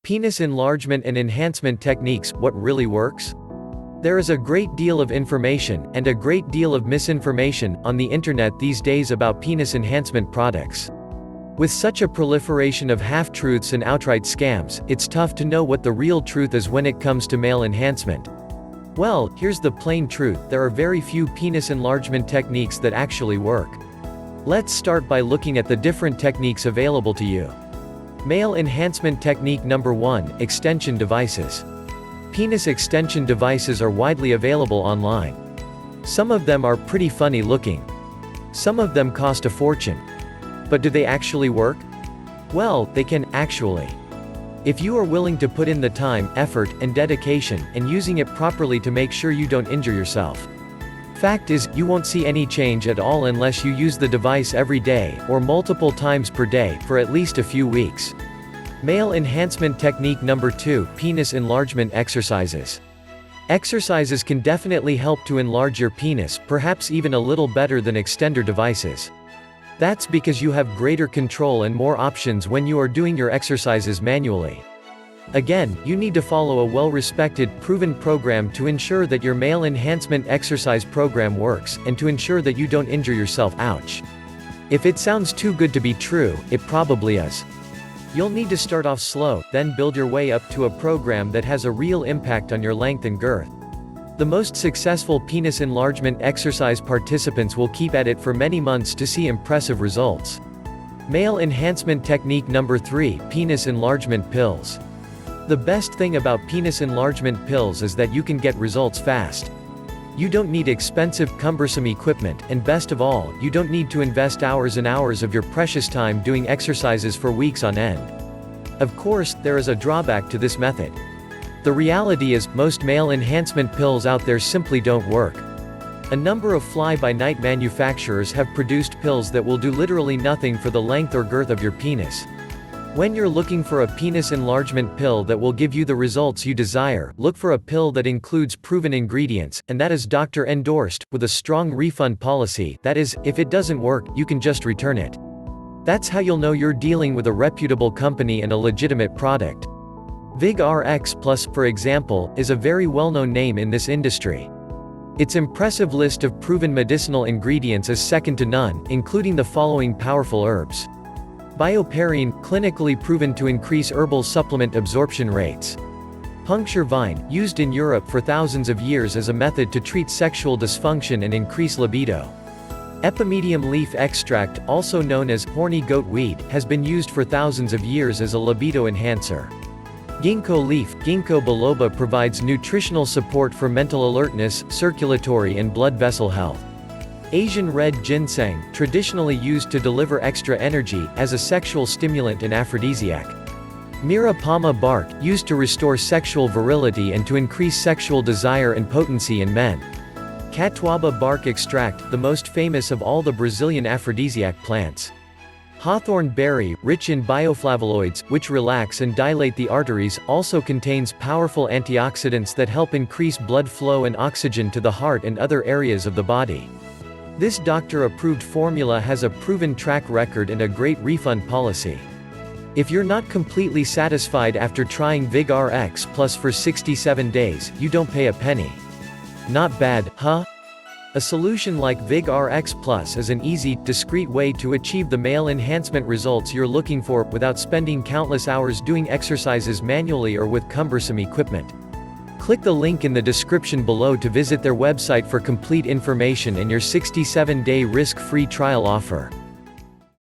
Penis enlargement and enhancement techniques, what really works? There is a great deal of information, and a great deal of misinformation, on the internet these days about penis enhancement products. With such a proliferation of half-truths and outright scams, it's tough to know what the real truth is when it comes to male enhancement. Well, here's the plain truth: there are very few penis enlargement techniques that actually work. Let's start by looking at the different techniques available to you. Male enhancement technique number 1, extension devices. Penis extension devices are widely available online. Some of them are pretty funny looking. Some of them cost a fortune. But do they actually work? Well, they can, actually. If you are willing to put in the time, effort, and dedication, and using it properly to make sure you don't injure yourself. Fact is, you won't see any change at all unless you use the device every day, or multiple times per day, for at least a few weeks. Male enhancement technique number 2, penis enlargement exercises. Exercises can definitely help to enlarge your penis, perhaps even a little better than extender devices. That's because you have greater control and more options when you are doing your exercises manually. Again, you need to follow a well-respected, proven program to ensure that your male enhancement exercise program works, and to ensure that you don't injure yourself. Ouch. If it sounds too good to be true, it probably is. You'll need to start off slow, then build your way up to a program that has a real impact on your length and girth. The most successful penis enlargement exercise participants will keep at it for many months to see impressive results. Male enhancement technique number 3, penis enlargement pills. The best thing about penis enlargement pills is that you can get results fast. You don't need expensive, cumbersome equipment, and best of all, you don't need to invest hours and hours of your precious time doing exercises for weeks on end. Of course, there is a drawback to this method. The reality is, most male enhancement pills out there simply don't work. A number of fly-by-night manufacturers have produced pills that will do literally nothing for the length or girth of your penis. When you're looking for a penis enlargement pill that will give you the results you desire, look for a pill that includes proven ingredients, and that is doctor endorsed, with a strong refund policy. That is, if it doesn't work, you can just return it. That's how you'll know you're dealing with a reputable company and a legitimate product. VigRx Plus, for example, is a very well-known name in this industry. Its impressive list of proven medicinal ingredients is second to none, including the following powerful herbs. Bioperine, clinically proven to increase herbal supplement absorption rates. Puncture vine, used in Europe for thousands of years as a method to treat sexual dysfunction and increase libido. Epimedium leaf extract, also known as horny goat weed, has been used for thousands of years as a libido enhancer. Ginkgo leaf, Ginkgo biloba, provides nutritional support for mental alertness, circulatory and blood vessel health. Asian red ginseng, traditionally used to deliver extra energy, as a sexual stimulant and aphrodisiac. Mira palma bark, used to restore sexual virility and to increase sexual desire and potency in men. Catuaba bark extract, the most famous of all the Brazilian aphrodisiac plants. Hawthorn berry, rich in bioflavonoids, which relax and dilate the arteries, also contains powerful antioxidants that help increase blood flow and oxygen to the heart and other areas of the body. This doctor-approved formula has a proven track record and a great refund policy. If you're not completely satisfied after trying VigRx Plus for 67 days, you don't pay a penny. Not bad, huh? A solution like VigRx Plus is an easy, discreet way to achieve the male enhancement results you're looking for, without spending countless hours doing exercises manually or with cumbersome equipment. Click the link in the description below to visit their website for complete information and your 67-day risk-free trial offer.